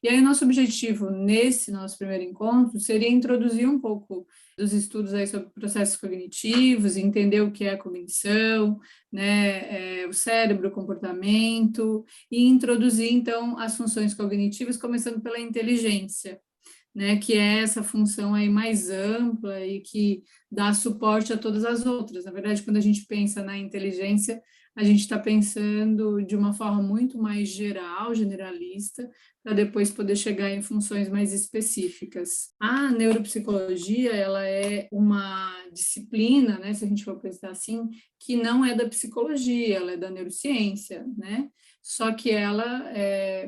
E aí o nosso objetivo nesse nosso primeiro encontro seria introduzir um pouco dos estudos aí sobre processos cognitivos, entender o que é a cognição, né, o cérebro, o comportamento, e introduzir, então, as funções cognitivas, começando pela inteligência, né, que é essa função aí mais ampla e que dá suporte a todas as outras. Na verdade, quando a gente pensa na inteligência, a gente está pensando de uma forma muito mais geral, generalista, para depois poder chegar em funções mais específicas. A neuropsicologia, ela é uma disciplina, né, se a gente for pensar assim, que não é da psicologia, ela é da neurociência, né? Só que ela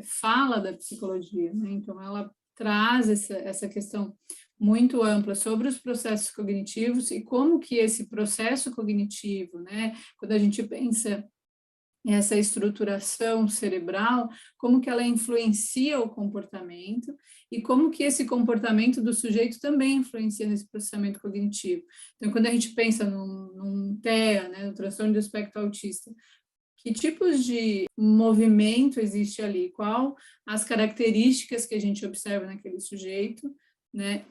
fala da psicologia, né? Então ela traz essa questão muito ampla sobre os processos cognitivos e como que esse processo cognitivo, né, quando a gente pensa essa estruturação cerebral, como que ela influencia o comportamento e como que esse comportamento do sujeito também influencia nesse processamento cognitivo. Então, quando a gente pensa num TEA, né, no transtorno do espectro autista, que tipos de movimento existe ali? Qual as características que a gente observa naquele sujeito, né,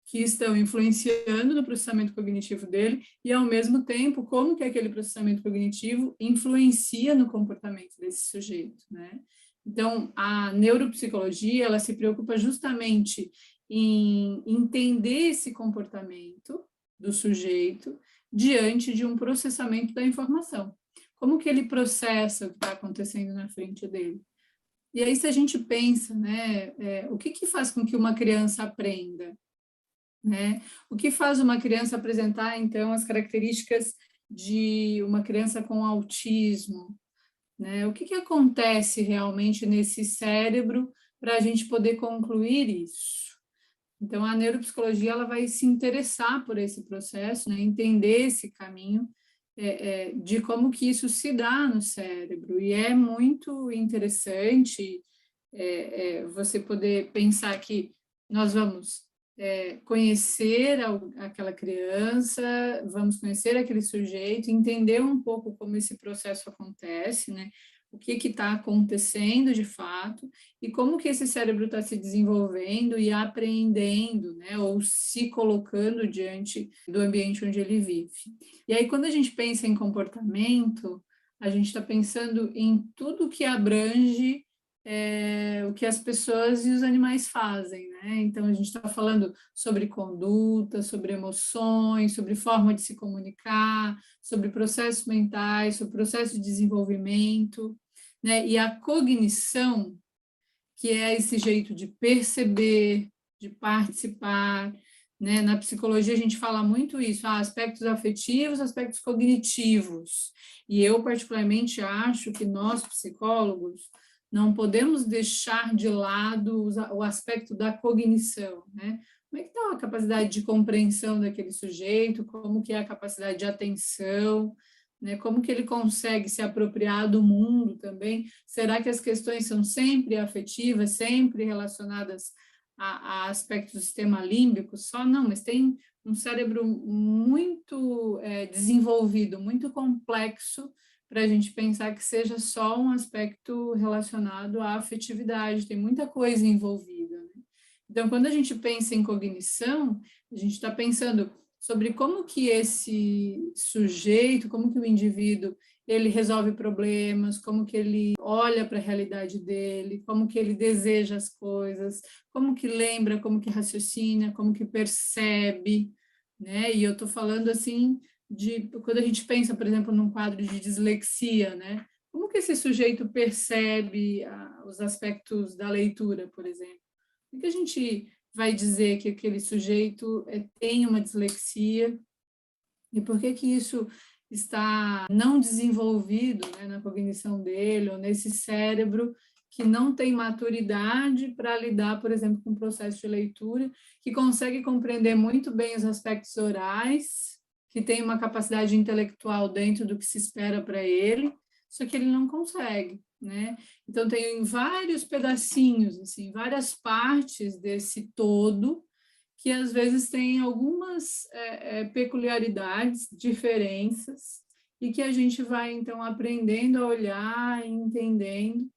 que estão influenciando no processamento cognitivo dele e, ao mesmo tempo, como que aquele processamento cognitivo influencia no comportamento desse sujeito, né? Então, a neuropsicologia, ela se preocupa justamente em entender esse comportamento do sujeito diante de um processamento da informação. Como que ele processa o que está acontecendo na frente dele? E aí, se a gente pensa, né, o que faz com que uma criança aprenda? Né? O que faz uma criança apresentar, então, as características de uma criança com autismo? Né? O que acontece realmente nesse cérebro para a gente poder concluir isso? Então, a neuropsicologia ela vai se interessar por esse processo, né? Entender esse caminho de como que isso se dá no cérebro. E é muito interessante você poder pensar que nós vamos conhecer aquela criança, vamos conhecer aquele sujeito, entender um pouco como esse processo acontece, né? O que está acontecendo de fato e como que esse cérebro está se desenvolvendo e aprendendo, né? Ou se colocando diante do ambiente onde ele vive. E aí, quando a gente pensa em comportamento, a gente está pensando em tudo que abrange o que as pessoas e os animais fazem, né? Então, a gente está falando sobre conduta, sobre emoções, sobre forma de se comunicar, sobre processos mentais, sobre processo de desenvolvimento, né? E a cognição, que é esse jeito de perceber, de participar, né? Na psicologia a gente fala muito isso, aspectos afetivos, aspectos cognitivos. E eu particularmente acho que nós psicólogos não podemos deixar de lado o aspecto da cognição, né? Como é que está a capacidade de compreensão daquele sujeito, como que é a capacidade de atenção, né? Como que ele consegue se apropriar do mundo também? Será que as questões são sempre afetivas, sempre relacionadas a aspectos do sistema límbico só? Não, mas tem um cérebro muito desenvolvido, muito complexo, para a gente pensar que seja só um aspecto relacionado à afetividade, tem muita coisa envolvida, né? Então, quando a gente pensa em cognição, a gente está pensando sobre como que esse sujeito, como que o indivíduo, ele resolve problemas, como que ele olha para a realidade dele, como que ele deseja as coisas, como que lembra, como que raciocina, como que percebe, né? E eu estou falando assim de quando a gente pensa, por exemplo, num quadro de dislexia, né? Como que esse sujeito percebe os aspectos da leitura, por exemplo? Por que a gente vai dizer que aquele sujeito tem uma dislexia e por que que isso está não desenvolvido, né, na cognição dele ou nesse cérebro que não tem maturidade para lidar, por exemplo, com o processo de leitura, que consegue compreender muito bem os aspectos orais, que tem uma capacidade intelectual dentro do que se espera para ele, só que ele não consegue, né? Então tem vários pedacinhos, assim, várias partes desse todo que às vezes tem algumas peculiaridades, diferenças, e que a gente vai, então, aprendendo a olhar e entendendo.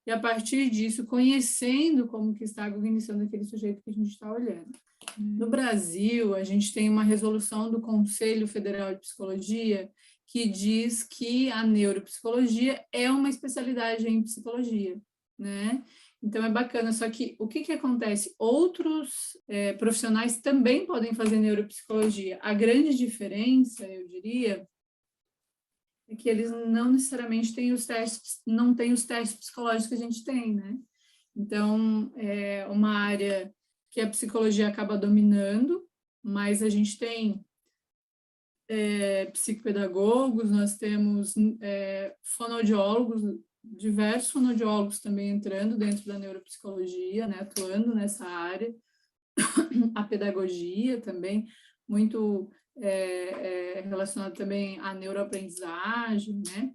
e a partir disso, conhecendo como que está a cognição daquele sujeito que a gente está olhando. No Brasil, a gente tem uma resolução do Conselho Federal de Psicologia que diz que a neuropsicologia é uma especialidade em psicologia, né? Então é bacana, só que o que acontece? Outros profissionais também podem fazer neuropsicologia. A grande diferença, eu diria, é que eles não necessariamente têm os testes, não têm os testes psicológicos que a gente tem, né? Então, é uma área que a psicologia acaba dominando, mas a gente tem psicopedagogos, nós temos fonoaudiólogos, diversos fonoaudiólogos também entrando dentro da neuropsicologia, né, atuando nessa área, a pedagogia também, muito relacionada também à neuroaprendizagem, né,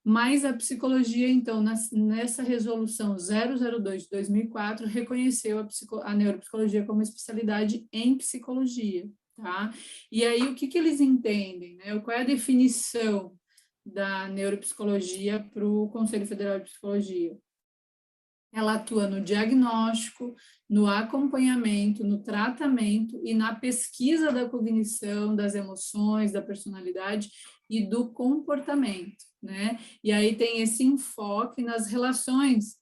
mas a psicologia, então, nessa resolução 002 de 2004, reconheceu a neuropsicologia como especialidade em psicologia, tá? E aí, o que eles entendem, né? Qual é a definição da neuropsicologia para o Conselho Federal de Psicologia? Ela atua no diagnóstico, no acompanhamento, no tratamento e na pesquisa da cognição, das emoções, da personalidade e do comportamento, né? E aí tem esse enfoque nas relações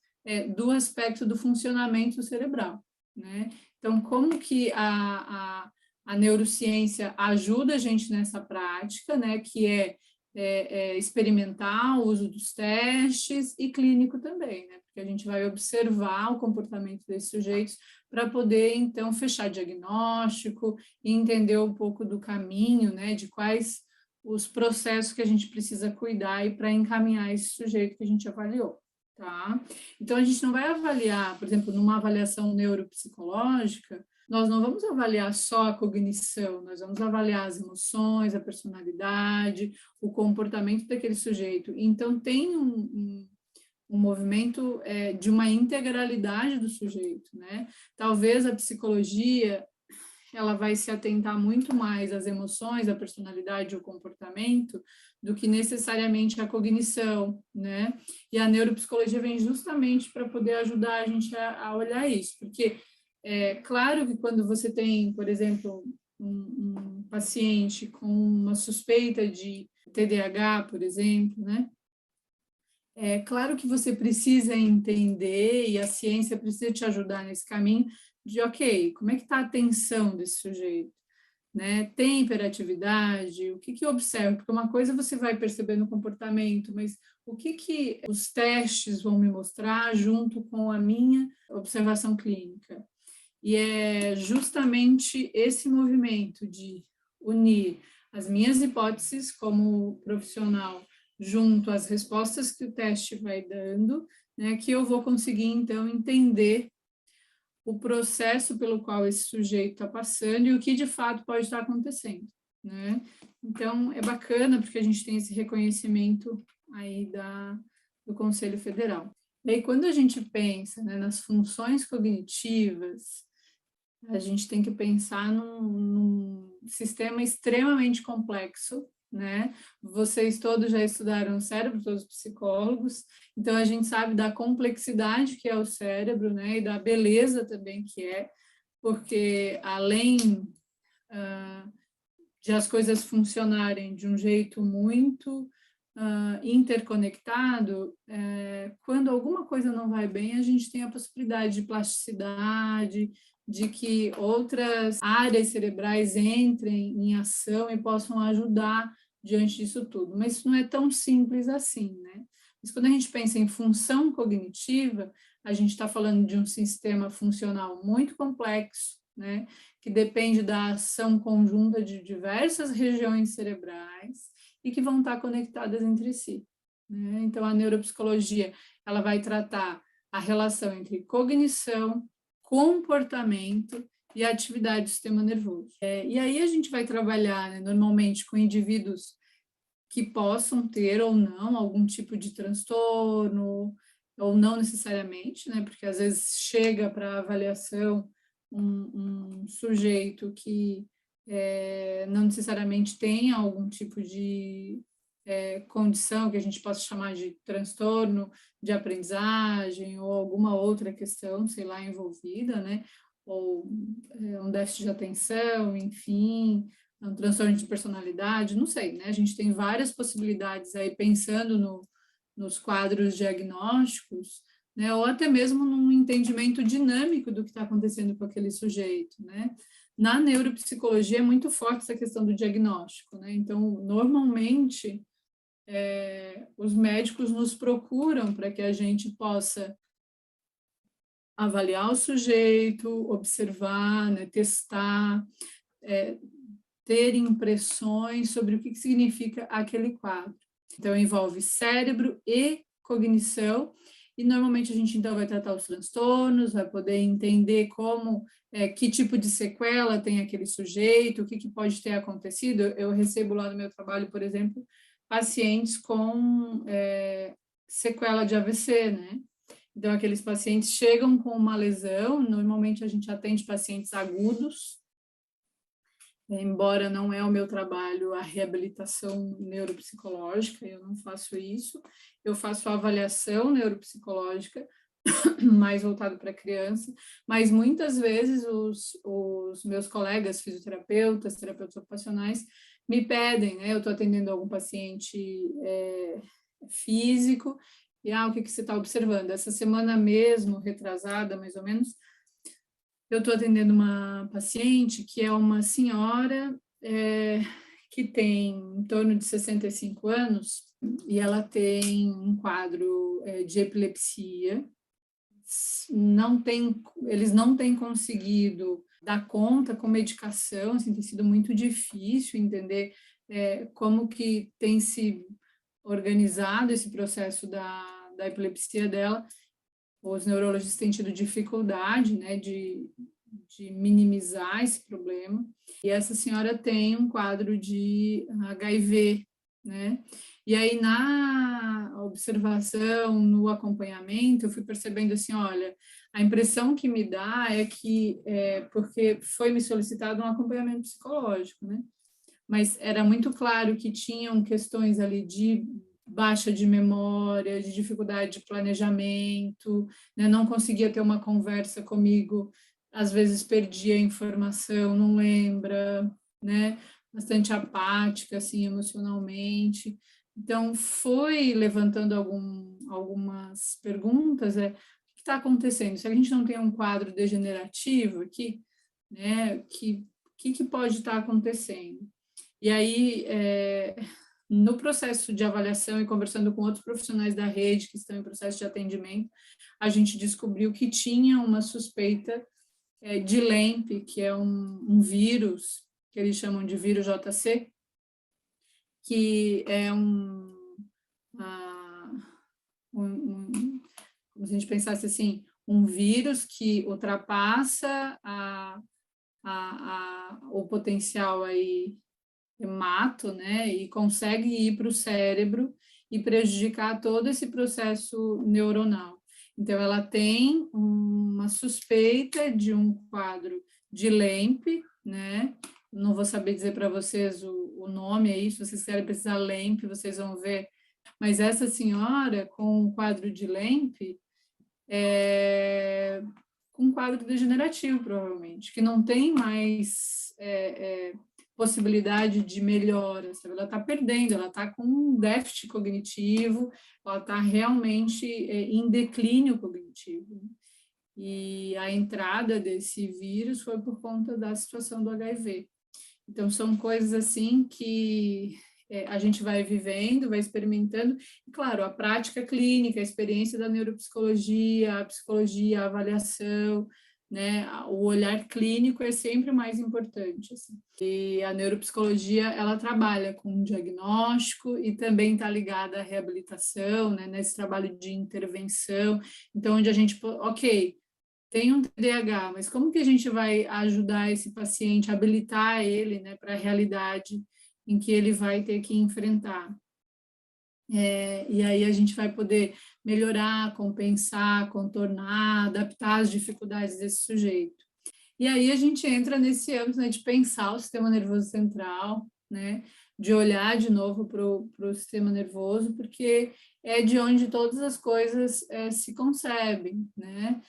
do aspecto do funcionamento cerebral, né? Então, como que a neurociência ajuda a gente nessa prática, né? Que é experimental, o uso dos testes e clínico também, né? Porque a gente vai observar o comportamento desses sujeitos para poder, então, fechar diagnóstico e entender um pouco do caminho, né? De quais os processos que a gente precisa cuidar e para encaminhar esse sujeito que a gente avaliou, tá? Então, a gente não vai avaliar, por exemplo, numa avaliação neuropsicológica, nós não vamos avaliar só a cognição, nós vamos avaliar as emoções, a personalidade, o comportamento daquele sujeito. Então, tem um movimento de uma integralidade do sujeito, né? Talvez a psicologia ela vai se atentar muito mais às emoções, à personalidade, ao comportamento, do que necessariamente à cognição, né? E a neuropsicologia vem justamente para poder ajudar a gente a olhar isso, porque é claro que quando você tem, por exemplo, um paciente com uma suspeita de TDAH, por exemplo, né? É claro que você precisa entender e a ciência precisa te ajudar nesse caminho de, ok, como é que está a atenção desse sujeito? Né? Tem hiperatividade? O que observa? Porque uma coisa você vai perceber no comportamento, mas o que os testes vão me mostrar junto com a minha observação clínica? E é justamente esse movimento de unir as minhas hipóteses como profissional junto às respostas que o teste vai dando, né, que eu vou conseguir, então, entender o processo pelo qual esse sujeito está passando e o que, de fato, pode estar acontecendo, né? Então, é bacana porque a gente tem esse reconhecimento aí do Conselho Federal. E aí, quando a gente pensa, né, nas funções cognitivas, a gente tem que pensar num sistema extremamente complexo, né? Vocês todos já estudaram o cérebro, todos os psicólogos, então a gente sabe da complexidade que é o cérebro, né? E da beleza também que é, porque além de as coisas funcionarem de um jeito muito interconectado, quando alguma coisa não vai bem, a gente tem a possibilidade de plasticidade, de que outras áreas cerebrais entrem em ação e possam ajudar diante disso tudo. Mas isso não é tão simples assim, né? Mas quando a gente pensa em função cognitiva, a gente está falando de um sistema funcional muito complexo, né? Que depende da ação conjunta de diversas regiões cerebrais e que vão estar conectadas entre si, né? Então, a neuropsicologia, ela vai tratar a relação entre cognição, comportamento e atividade do sistema nervoso. E aí a gente vai trabalhar, né, normalmente com indivíduos que possam ter ou não algum tipo de transtorno, ou não necessariamente, né, porque às vezes chega para avaliação um sujeito que não necessariamente tem algum tipo de condição que a gente possa chamar de transtorno de aprendizagem ou alguma outra questão, sei lá, envolvida, né? Ou um déficit de atenção, enfim, um transtorno de personalidade, não sei, né? A gente tem várias possibilidades aí pensando nos quadros diagnósticos, né? Ou até mesmo num entendimento dinâmico do que está acontecendo com aquele sujeito, né? Na neuropsicologia é muito forte essa questão do diagnóstico, né? Então, normalmente, os médicos nos procuram para que a gente possa avaliar o sujeito, observar, né, testar, ter impressões sobre o que significa aquele quadro. Então, envolve cérebro e cognição, e normalmente a gente então vai tratar os transtornos, vai poder entender como, que tipo de sequela tem aquele sujeito, o que pode ter acontecido. Eu recebo lá no meu trabalho, por exemplo, pacientes com sequela de AVC, né? Então, aqueles pacientes chegam com uma lesão, normalmente a gente atende pacientes agudos, embora não é o meu trabalho a reabilitação neuropsicológica, eu não faço isso, eu faço a avaliação neuropsicológica, mais voltado para a criança, mas muitas vezes os meus colegas fisioterapeutas, terapeutas ocupacionais, me pedem, né? Eu estou atendendo algum paciente físico, e o que você está observando? Essa semana mesmo, retrasada mais ou menos, eu estou atendendo uma paciente que é uma senhora que tem em torno de 65 anos e ela tem um quadro de epilepsia. Eles não têm conseguido dar conta com medicação, assim, tem sido muito difícil entender como que tem se organizado esse processo da epilepsia dela. Os neurologistas têm tido dificuldade, né, de minimizar esse problema. E essa senhora tem um quadro de HIV, né? E aí, na observação, no acompanhamento, eu fui percebendo assim, olha, a impressão que me dá é que, porque foi me solicitado um acompanhamento psicológico, né? Mas era muito claro que tinham questões ali de baixa de memória, de dificuldade de planejamento, né? Não conseguia ter uma conversa comigo, às vezes perdia a informação, não lembra, né? Bastante apática, assim, emocionalmente. Então, foi levantando algumas perguntas, o que está acontecendo? Se a gente não tem um quadro degenerativo aqui, né, que pode estar acontecendo? E aí, no processo de avaliação e conversando com outros profissionais da rede que estão em processo de atendimento, a gente descobriu que tinha uma suspeita de LEMP, que é um vírus, que eles chamam de vírus JC, que é como se a gente pensasse assim, um vírus que ultrapassa o potencial aí hemato, né, e consegue ir para o cérebro e prejudicar todo esse processo neuronal. Então, ela tem uma suspeita de um quadro de LEMP, né, não vou saber dizer para vocês o nome aí, se vocês querem precisar LEMP, vocês vão ver, mas essa senhora com um quadro de LEMP com um quadro degenerativo, provavelmente, que não tem mais possibilidade de melhora, sabe? Ela está perdendo, ela está com um déficit cognitivo, ela está realmente em declínio cognitivo. E a entrada desse vírus foi por conta da situação do HIV. Então, são coisas assim que a gente vai vivendo, vai experimentando, e claro, a prática clínica, a experiência da neuropsicologia, a psicologia, a avaliação, né, o olhar clínico é sempre o mais importante, assim. E a neuropsicologia, ela trabalha com diagnóstico e também está ligada à reabilitação, né, nesse trabalho de intervenção, então onde a gente, ok, tem um TDAH, mas como que a gente vai ajudar esse paciente, habilitar ele, né, para a realidade em que ele vai ter que enfrentar? E aí a gente vai poder melhorar, compensar, contornar, adaptar as dificuldades desse sujeito. E aí a gente entra nesse âmbito, né, de pensar o sistema nervoso central, né, de olhar de novo para o sistema nervoso, porque é de onde todas as coisas se concebem, né?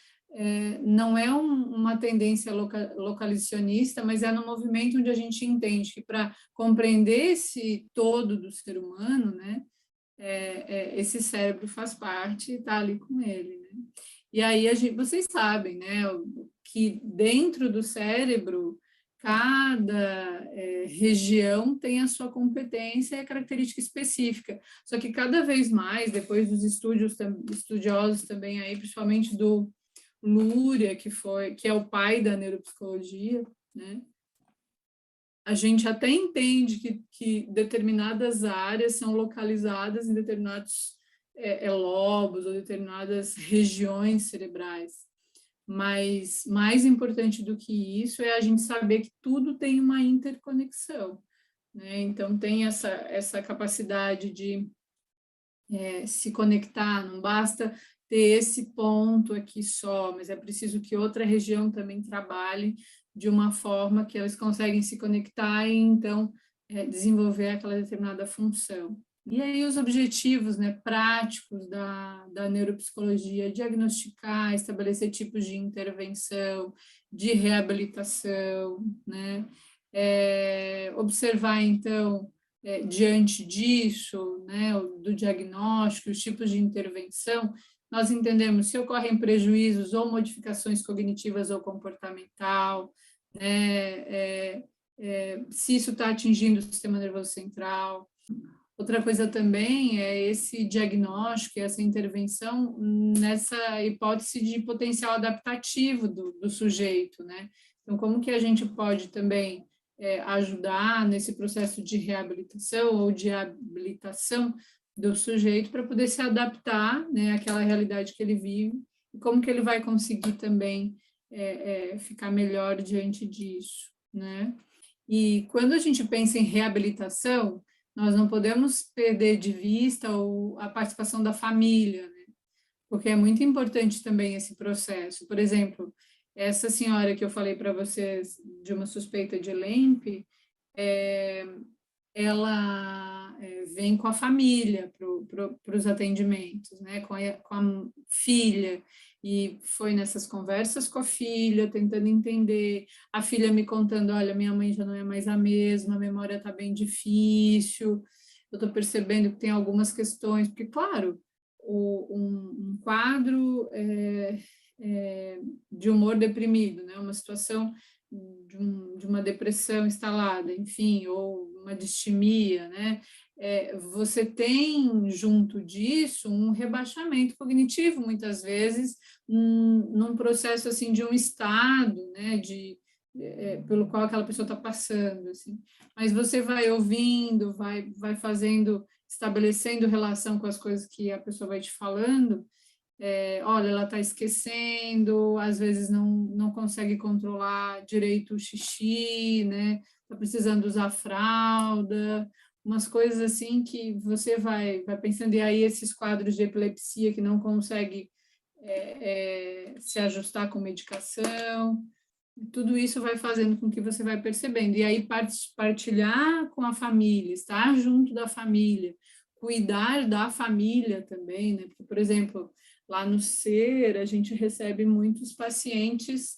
Não é uma tendência localizacionista, mas é no movimento onde a gente entende que para compreender esse todo do ser humano, né, esse cérebro faz parte e está ali com ele, né? E aí vocês sabem, né, que dentro do cérebro cada região tem a sua competência e a característica específica. Só que cada vez mais, depois dos estudiosos também aí, principalmente do Luria, que é o pai da neuropsicologia, né? A gente até entende que determinadas áreas são localizadas em determinados lobos ou determinadas regiões cerebrais. Mas mais importante do que isso é a gente saber que tudo tem uma interconexão, né? Então, tem essa capacidade de se conectar, não basta ter esse ponto aqui só, mas é preciso que outra região também trabalhe de uma forma que elas conseguem se conectar e, então, desenvolver aquela determinada função. E aí os objetivos, né, práticos da neuropsicologia, diagnosticar, estabelecer tipos de intervenção, de reabilitação, né, observar, então, diante disso, né, do diagnóstico, os tipos de intervenção, nós entendemos se ocorrem prejuízos ou modificações cognitivas ou comportamental, né, se isso está atingindo o sistema nervoso central. Outra coisa também é esse diagnóstico, essa intervenção nessa hipótese de potencial adaptativo do sujeito, né? Então, como que a gente pode também ajudar nesse processo de reabilitação ou de habilitação do sujeito para poder se adaptar, né, àquela realidade que ele vive e como que ele vai conseguir também ficar melhor diante disso, né? E quando a gente pensa em reabilitação, nós não podemos perder de vista a participação da família, né? Porque é muito importante também esse processo. Por exemplo, essa senhora que eu falei para vocês de uma suspeita de LEMP, ela vem com a família para os atendimentos, né? Com a filha, e foi nessas conversas com a filha, tentando entender, a filha me contando, olha, minha mãe já não é mais a mesma, a memória está bem difícil, eu estou percebendo que tem algumas questões, porque, claro, um quadro de humor deprimido, né? Uma situação de uma depressão instalada, enfim, ou uma distimia, né? Você tem junto disso um rebaixamento cognitivo, muitas vezes, num processo assim de um estado, né? Pelo qual aquela pessoa está passando, assim. Mas você vai ouvindo, vai fazendo, estabelecendo relação com as coisas que a pessoa vai te falando. Olha, ela está esquecendo, às vezes não consegue controlar direito o xixi, né? Está precisando usar fralda, umas coisas assim que você vai pensando, e aí esses quadros de epilepsia que não consegue se ajustar com medicação, tudo isso vai fazendo com que você vai percebendo, e aí partilhar com a família, estar junto da família, cuidar da família também, né? Porque, por exemplo, lá no SER, a gente recebe muitos pacientes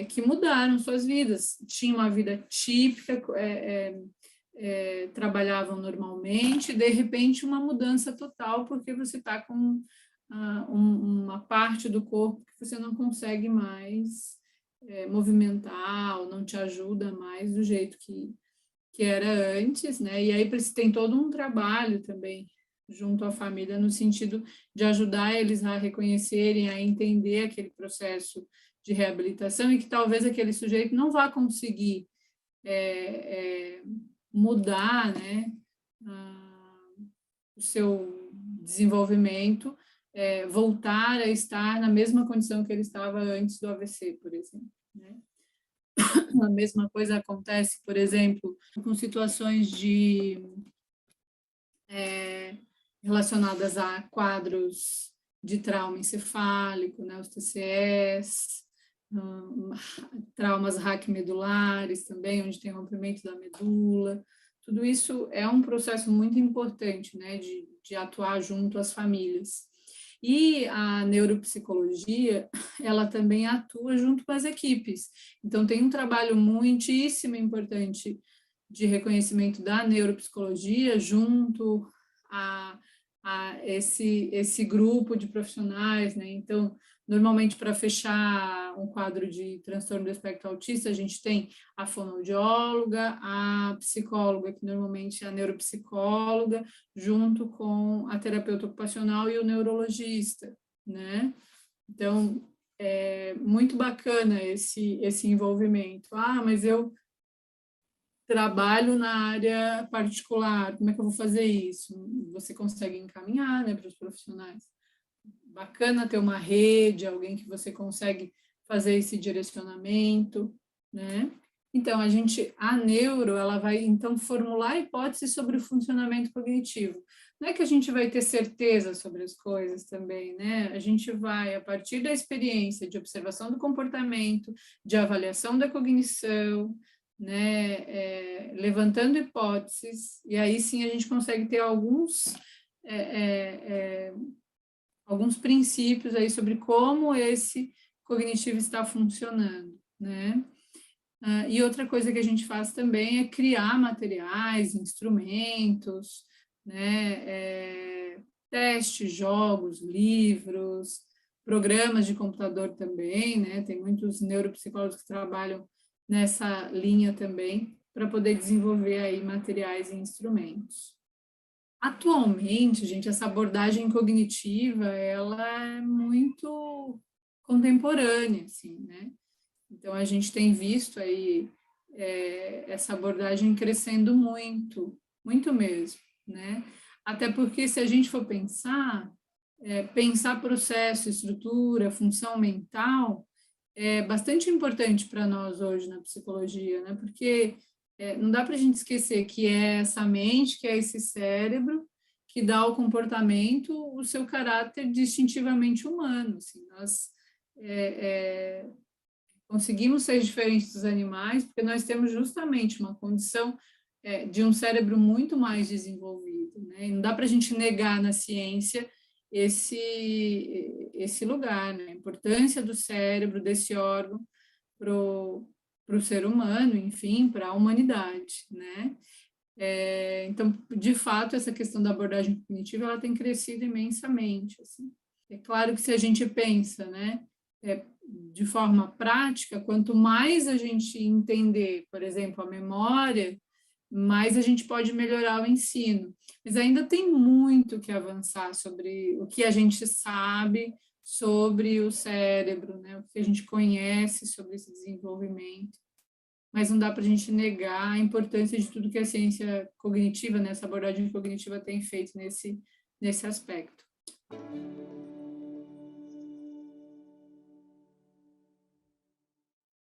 que mudaram suas vidas, tinham uma vida típica, trabalhavam normalmente, de repente uma mudança total, porque você está com uma parte do corpo que você não consegue mais movimentar, ou não te ajuda mais do jeito que era antes, né? E aí tem todo um trabalho também junto à família, no sentido de ajudar eles a reconhecerem, a entender aquele processo de reabilitação, e que talvez aquele sujeito não vá conseguir mudar, né, o seu desenvolvimento, voltar a estar na mesma condição que ele estava antes do AVC, por exemplo, né? A mesma coisa acontece, por exemplo, com situações relacionadas a quadros de trauma encefálico, né, os TCEs, traumas raquimedulares também, onde tem rompimento da medula, tudo isso é um processo muito importante, né, de atuar junto às famílias. E a neuropsicologia, ela também atua junto com as equipes. Então, tem um trabalho muitíssimo importante de reconhecimento da neuropsicologia junto a, a esse grupo de profissionais, né? Então, normalmente, para fechar um quadro de transtorno do espectro autista, a gente tem a fonoaudióloga, a psicóloga, que normalmente é a neuropsicóloga, junto com a terapeuta ocupacional e o neurologista, né? Então, é muito bacana esse envolvimento. Ah, mas eu trabalho na área particular, como é que eu vou fazer isso? Você consegue encaminhar, né, para os profissionais. Bacana ter uma rede, alguém que você consegue fazer esse direcionamento, né? Então, a neuro, ela vai, então, formular hipóteses sobre o funcionamento cognitivo. Não é que a gente vai ter certeza sobre as coisas também, né? A gente vai, a partir da experiência de observação do comportamento, de avaliação da cognição, né, levantando hipóteses, e aí sim a gente consegue ter alguns princípios aí sobre como esse cognitivo está funcionando, né? E outra coisa que a gente faz também é criar materiais, instrumentos, né? Testes, jogos, livros, programas de computador também, né? Tem muitos neuropsicólogos que trabalham nessa linha também para poder desenvolver aí materiais e instrumentos. Atualmente, gente, essa abordagem cognitiva, ela é muito contemporânea, assim, né? Então, a gente tem visto aí essa abordagem crescendo muito, muito mesmo, né? Até porque, se a gente for pensar, pensar processo, estrutura, função mental, é bastante importante para nós hoje na psicologia, né? Porque não dá para a gente esquecer que é essa mente, que é esse cérebro, que dá ao comportamento o seu caráter distintivamente humano. Assim, nós conseguimos ser diferentes dos animais porque nós temos justamente uma condição de um cérebro muito mais desenvolvido, né? E não dá para a gente negar na ciência esse lugar, né? A importância do cérebro, desse órgão, para o ser humano, enfim, para a humanidade, né? Então, de fato, essa questão da abordagem cognitiva, ela tem crescido imensamente, assim. É claro que se a gente pensa, né, de forma prática, quanto mais a gente entender, por exemplo, a memória, mais a gente pode melhorar o ensino. Mas ainda tem muito que avançar sobre o que a gente sabe sobre o cérebro, né, o que a gente conhece sobre esse desenvolvimento. Mas não dá para a gente negar a importância de tudo que a ciência cognitiva, né, essa abordagem cognitiva tem feito nesse aspecto.